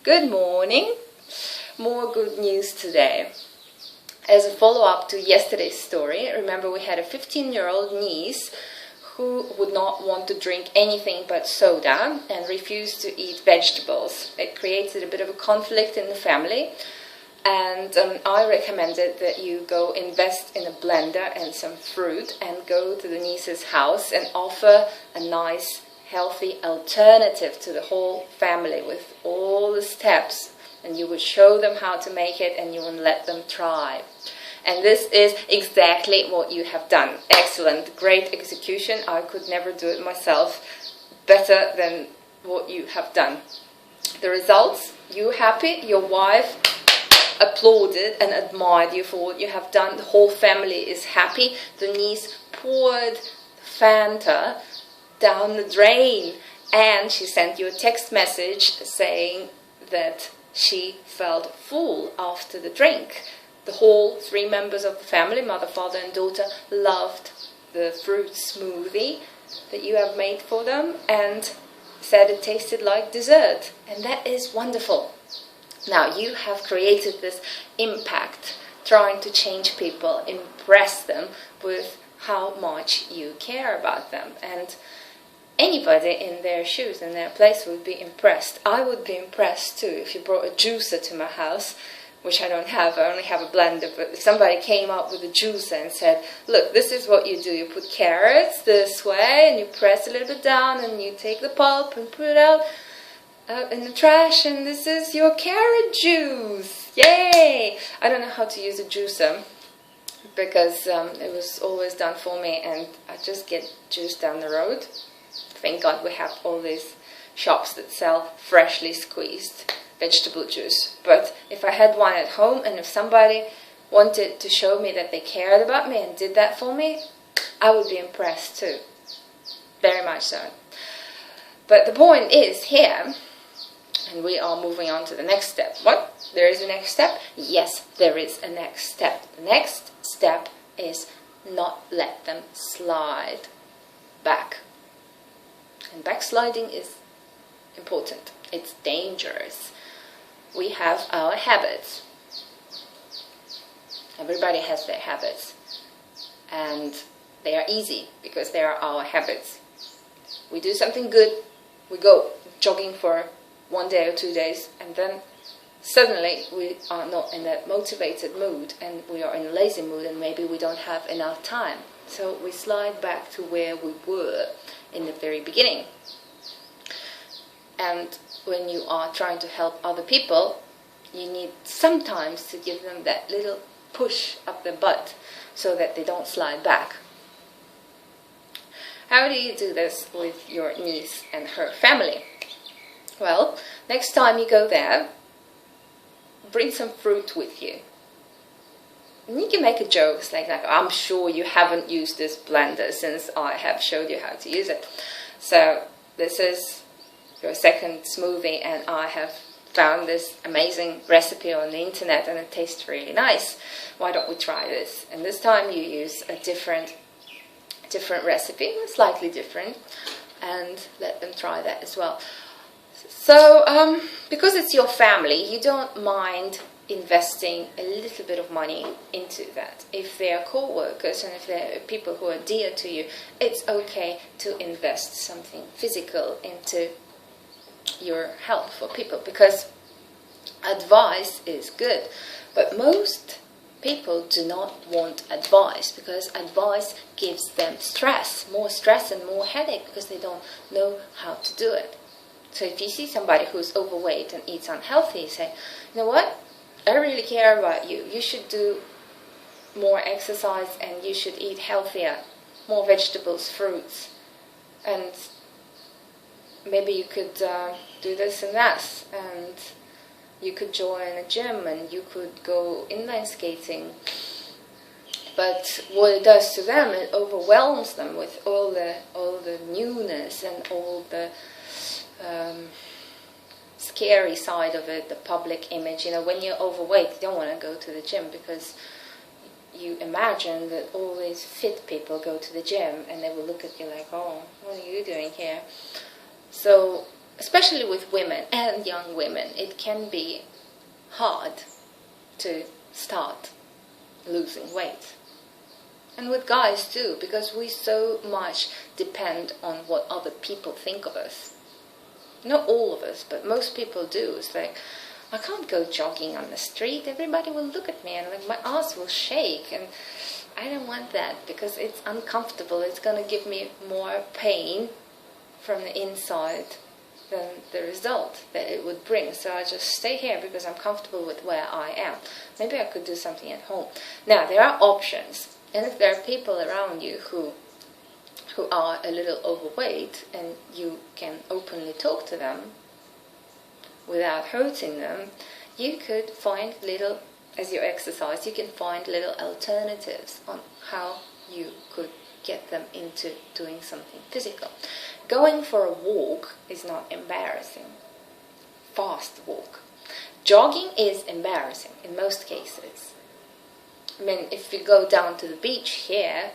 Good morning. More good news today. As a follow-up to yesterday's story, remember we had a 15-year-old niece who would not want to drink anything but soda and refused to eat vegetables. It created a bit of a conflict in the family, and I recommended that you go invest in a blender and some fruit and go to the niece's house and offer a nice healthy alternative to the whole family with all the steps, and you would show them how to make it and you would let them try. And this is exactly what you have done. Excellent, great execution. I could never do it myself better than what you have done. The results, you happy, your wife applauded and admired you for what you have done. The whole family is happy. The niece poured Fanta down the drain, and she sent you a text message saying that she felt full after the drink. The whole 3 members of the family, mother, father and daughter, loved the fruit smoothie that you have made for them and said it tasted like dessert, and that is wonderful. Now you have created this impact, trying to change people, impress them with how much you care about them, and anybody in their shoes, in their place, would be impressed. I would be impressed too if you brought a juicer to my house, which I don't have. I only have a blender. But if somebody came up with a juicer and said, look, this is what you do. You put carrots this way and you press a little bit down and you take the pulp and put it out in the trash, and this is your carrot juice. Yay! I don't know how to use a juicer because it was always done for me and I just get juice down the road. Thank God we have all these shops that sell freshly squeezed vegetable juice. But if I had one at home and if somebody wanted to show me that they cared about me and did that for me, I would be impressed too. Very much so. But the point is here, and we are moving on to the next step. What? There is a next step? Yes, there is a next step. The next step is not let them slide back. And backsliding is important. It's dangerous. We have our habits. Everybody has their habits. And they are easy because they are our habits. We do something good, we go jogging for 1 day or 2 days, and then suddenly we are not in that motivated mood and we are in a lazy mood and maybe we don't have enough time. So we slide back to where we were in the very beginning. And when you are trying to help other people, you need sometimes to give them that little push up the butt so that they don't slide back. How do you do this with your niece and her family? Well, next time you go there, bring some fruit with you. And you can make a joke, it's like, I'm sure you haven't used this blender since I have showed you how to use it. So this is your second smoothie and I have found this amazing recipe on the internet and it tastes really nice. Why don't we try this? And this time you use a different recipe, slightly different, and let them try that as well. So because it's your family, you don't mind investing a little bit of money into that. If they are co-workers and if they're people who are dear to you, it's okay to invest something physical into your health for people, because advice is good, but most people do not want advice because advice gives them more stress and more headache because they don't know how to do it. So if you see somebody who's overweight and eats unhealthy, you say, you know what? I really care about you. You should do more exercise and you should eat healthier, more vegetables, fruits, and maybe you could do this and that, and you could join a gym and you could go inline skating. But what it does to them, it overwhelms them with all the newness and all the scary side of it, the public image. You know, when you're overweight, you don't want to go to the gym because you imagine that all these fit people go to the gym and they will look at you like, oh, what are you doing here? So especially with women and young women, it can be hard to start losing weight. And with guys too, because we so much depend on what other people think of us. Not all of us, but most people do. It's like, I can't go jogging on the street. Everybody will look at me and like my ass will shake. And I don't want that because it's uncomfortable. It's going to give me more pain from the inside than the result that it would bring. So I just stay here because I'm comfortable with where I am. Maybe I could do something at home. Now, there are options. And if there are people around you who are a little overweight and you can openly talk to them without hurting them, you could find little, as you exercise, you can find little alternatives on how you could get them into doing something physical. Going for a walk is not embarrassing. Fast walk. Jogging is embarrassing in most cases. I mean, if you go down to the beach here,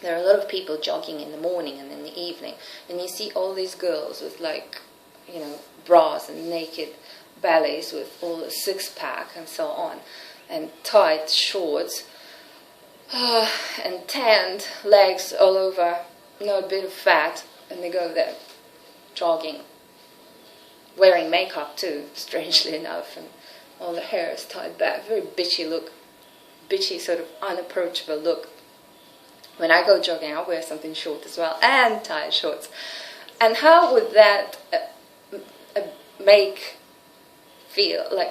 there are a lot of people jogging in the morning and in the evening, and you see all these girls with like, you know, bras and naked bellies with all the six-pack and so on, and tight shorts, and tanned legs all over, a bit of fat, and they go there jogging, wearing makeup too, strangely enough, and all the hair is tied back, very bitchy look, bitchy sort of unapproachable look. When I go jogging, I wear something short as well, and tight shorts. And how would that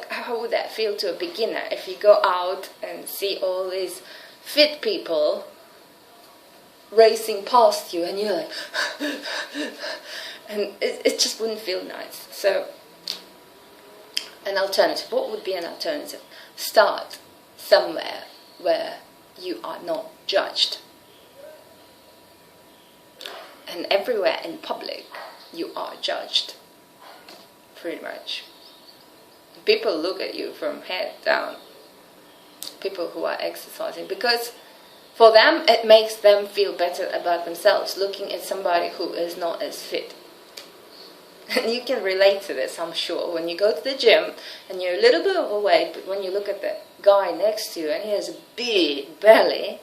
how would that feel to a beginner if you go out and see all these fit people racing past you and you're like, and it just wouldn't feel nice. So, an alternative, what would be an alternative? Start somewhere where you are not judged. And everywhere in public, you are judged, pretty much. People look at you from head down, people who are exercising, because for them, it makes them feel better about themselves, looking at somebody who is not as fit. And you can relate to this, I'm sure. When you go to the gym, and you're a little bit overweight, but when you look at the guy next to you, and he has a big belly,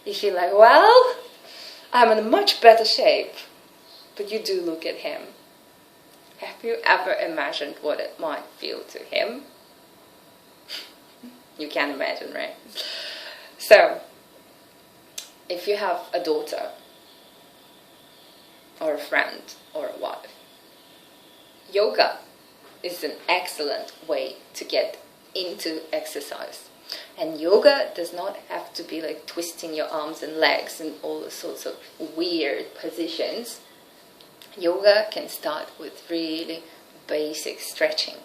you feel like, well, I'm in a much better shape. But you do look at him. Have you ever imagined what it might feel to him? You can imagine, right? So, if you have a daughter, or a friend, or a wife, yoga is an excellent way to get into exercise. And yoga does not have to be like twisting your arms and legs and all the sorts of weird positions. Yoga can start with really basic stretching.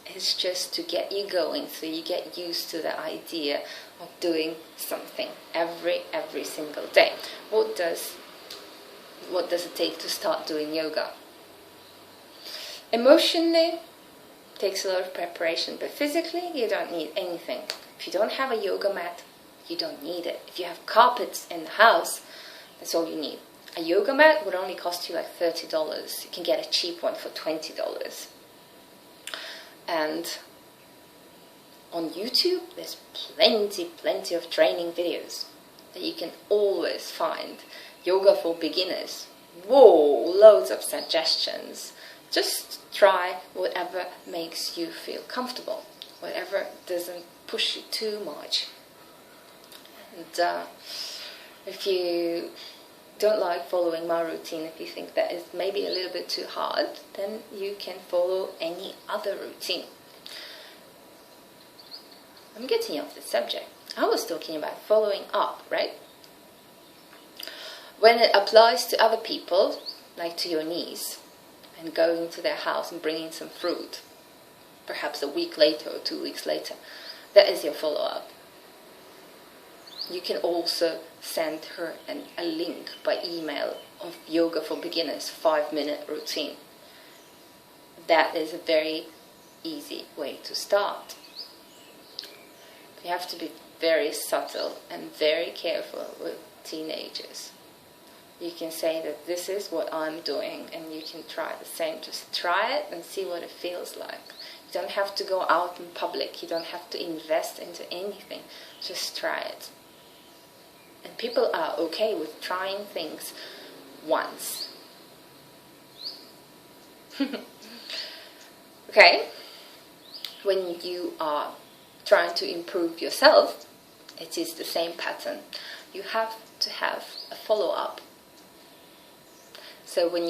It's just to get you going, so you get used to the idea of doing something every single day. What does it take to start doing yoga? Emotionally, it takes a lot of preparation, but physically, you don't need anything. If you don't have a yoga mat, you don't need it. If you have carpets in the house, that's all you need. A yoga mat would only cost you like $30. You can get a cheap one for $20. And on YouTube, there's plenty of training videos that you can always find. Yoga for beginners. Whoa, loads of suggestions. Just try whatever makes you feel comfortable, whatever doesn't push you too much. And if you don't like following my routine, if you think that is maybe a little bit too hard, then you can follow any other routine. I'm getting off the subject. I was talking about following up, right? When it applies to other people, like to your niece, and going to their house and bringing some fruit, perhaps a week later or 2 weeks later, that is your follow-up. You can also send her a link by email of Yoga for Beginners 5-minute routine. That is a very easy way to start. You have to be very subtle and very careful with teenagers. You can say that this is what I'm doing, and you can try the same. Just try it and see what it feels like. You don't have to go out in public. You don't have to invest into anything. Just try it. And people are okay with trying things once. Okay? When you are trying to improve yourself, it is the same pattern. You have to have a follow-up. So when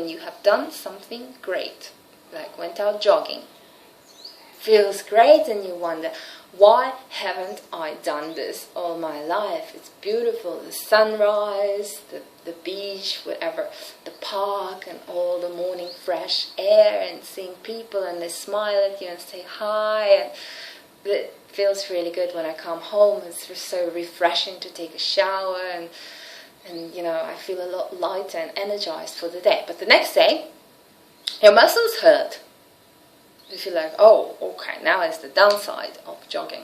you have done something great, like went out jogging, feels great, and you wonder, why haven't I done this all my life? It's beautiful, the sunrise, the beach, whatever, the park, and all the morning fresh air, and seeing people, and they smile at you and say hi, and it feels really good when I come home. It's just so refreshing to take a shower, and you know, I feel a lot lighter and energized for the day. But the next day, your muscles hurt. You feel like, oh, okay, now it's the downside of jogging.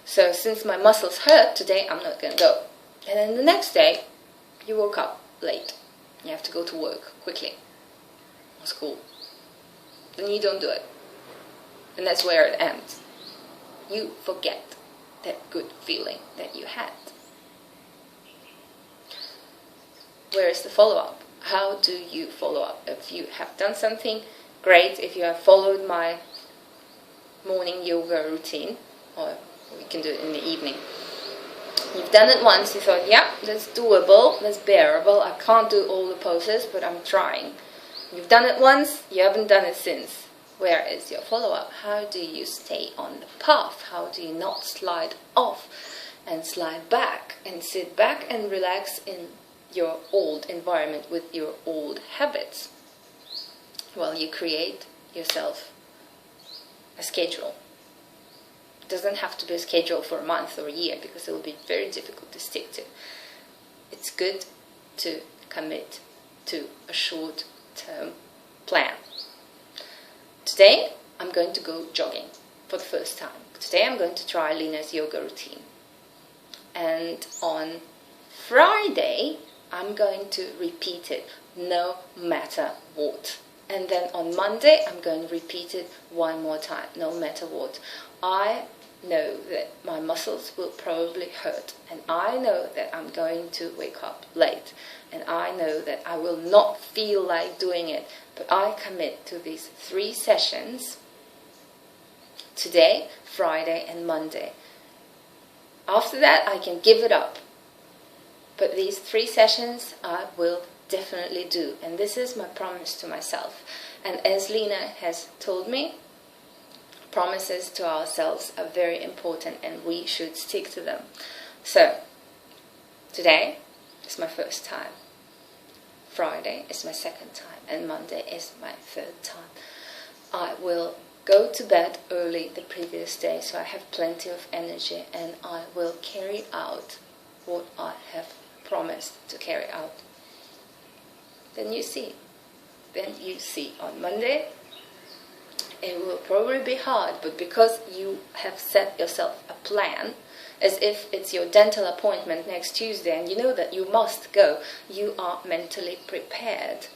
So since my muscles hurt, today I'm not going to go. And then the next day, you woke up late. You have to go to work quickly, or school. Then you don't do it. And that's where it ends. You forget that good feeling that you had. Where is the follow-up? How do you follow up? If you have done something, great. If you have followed my morning yoga routine, or we can do it in the evening. You've done it once, you thought, yeah, that's doable, that's bearable. I can't do all the poses, but I'm trying. You've done it once, you haven't done it since. Where is your follow-up? How do you stay on the path? How do you not slide off and slide back and sit back and relax in your old environment with your old habits? Well, you create yourself a schedule. It doesn't have to be a schedule for a month or a year, because it will be very difficult to stick to. It's good to commit to a short-term plan. Today, I'm going to go jogging for the first time. Today, I'm going to try Lena's yoga routine. And on Friday, I'm going to repeat it no matter what. And then on Monday, I'm going to repeat it one more time, no matter what. I know that my muscles will probably hurt, and I know that I'm going to wake up late, and I know that I will not feel like doing it, but I commit to these 3 sessions today, Friday, and Monday. After that, I can give it up. But these 3 sessions I will definitely do. And this is my promise to myself. And as Lena has told me, promises to ourselves are very important, and we should stick to them. So, today is my first time. Friday is my second time. And Monday is my third time. I will go to bed early the previous day, so I have plenty of energy, and I will carry out what I have promised to carry out. Then you see on Monday. It will probably be hard, but because you have set yourself a plan, as if it's your dental appointment next Tuesday, and you know that you must go, you are mentally prepared.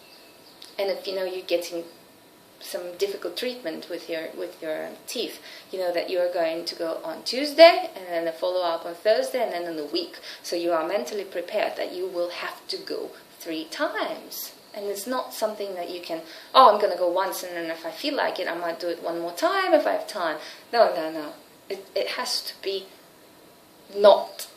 And if you know you're getting some difficult treatment with your teeth, you know that you are going to go on Tuesday, and then a follow-up on Thursday, and then in a week. So you are mentally prepared that you will have to go 3 times. And it's not something that you can, oh, I'm going to go once, and then if I feel like it, I might do it one more time if I have time. No. It has to be not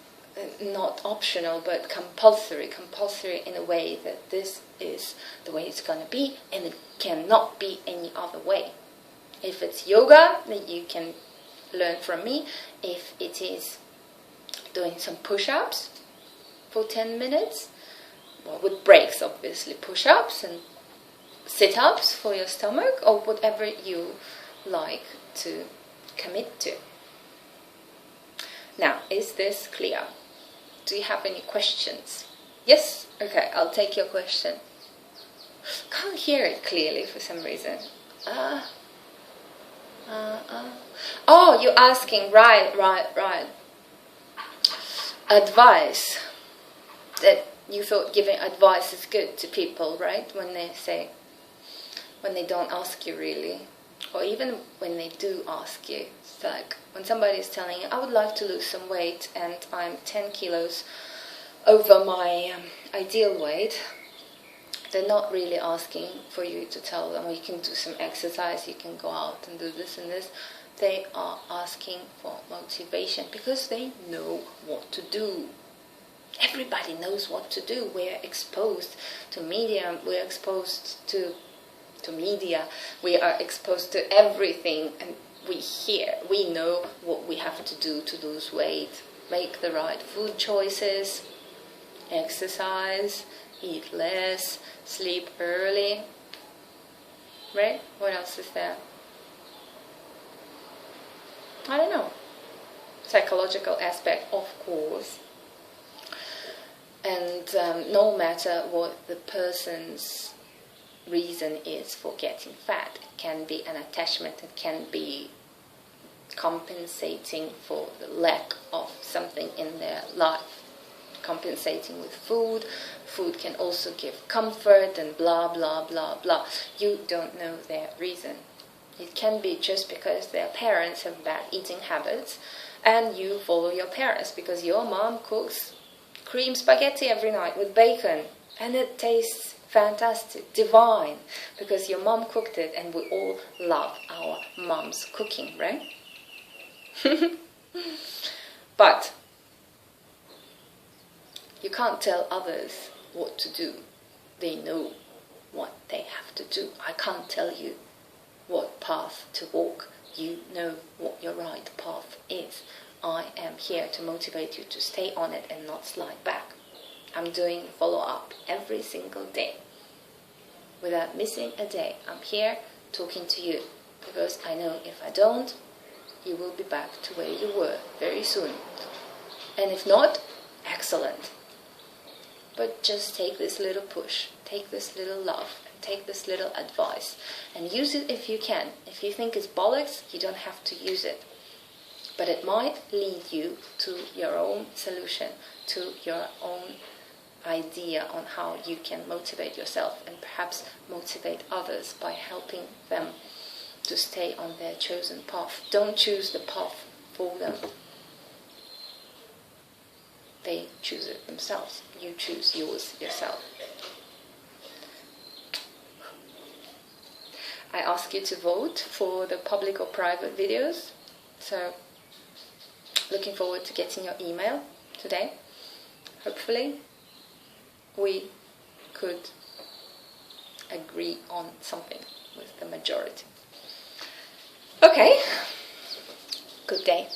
optional, but compulsory in a way that this is the way it's going to be, and it cannot be any other way. If it's yoga, then you can learn from me. If it is doing some push-ups for 10 minutes, well, with breaks, obviously, push-ups and sit-ups for your stomach, or whatever you like to commit to. Now, is this clear? Do you have any questions? Yes? Okay, I'll take your question. Can't hear it clearly for some reason. Oh, you're asking, right. Advice. That You thought giving advice is good to people, right? When they don't ask you really, or even when they do ask you. It's like when somebody is telling you, I would like to lose some weight and I'm 10 kilos over my ideal weight. They're not really asking for you to tell them, well, you can do some exercise, you can go out and do this and this. They are asking for motivation because they know what to do. Everybody knows what to do. We're exposed to media, we're exposed to media, we are exposed to everything, and we know what we have to do to lose weight. Make the right food choices, exercise, eat less, sleep early, right? What else is there? I don't know. Psychological aspect, of course. And no matter what the person's reason is for getting fat, it can be an attachment, it can be compensating for the lack of something in their life, compensating with food. Food can also give comfort and blah blah blah blah. You don't know their reason. It can be just because their parents have bad eating habits and you follow your parents because your mom cooks cream spaghetti every night with bacon and it tastes fantastic, divine, because your mom cooked it, and we all love our mom's cooking, right? But you can't tell others what to do. They know what they have to do. I can't tell you what path to walk. You know what your right path is. I am here to motivate you to stay on it and not slide back. I'm doing follow-up every single day. Without missing a day, I'm here talking to you because I know if I don't, you will be back to where you were very soon. And if not, excellent. But just take this little push, take this little love, take this little advice and use it if you can. If you think it's bollocks, you don't have to use it. But it might lead you to your own solution, to your own idea on how you can motivate yourself and perhaps motivate others by helping them to stay on their chosen path. Don't choose the path for them. They choose it themselves. You choose yours yourself. I ask you to vote for the public or private videos. So, looking forward to getting your email today. Hopefully, we could agree on something with the majority. Okay, good day.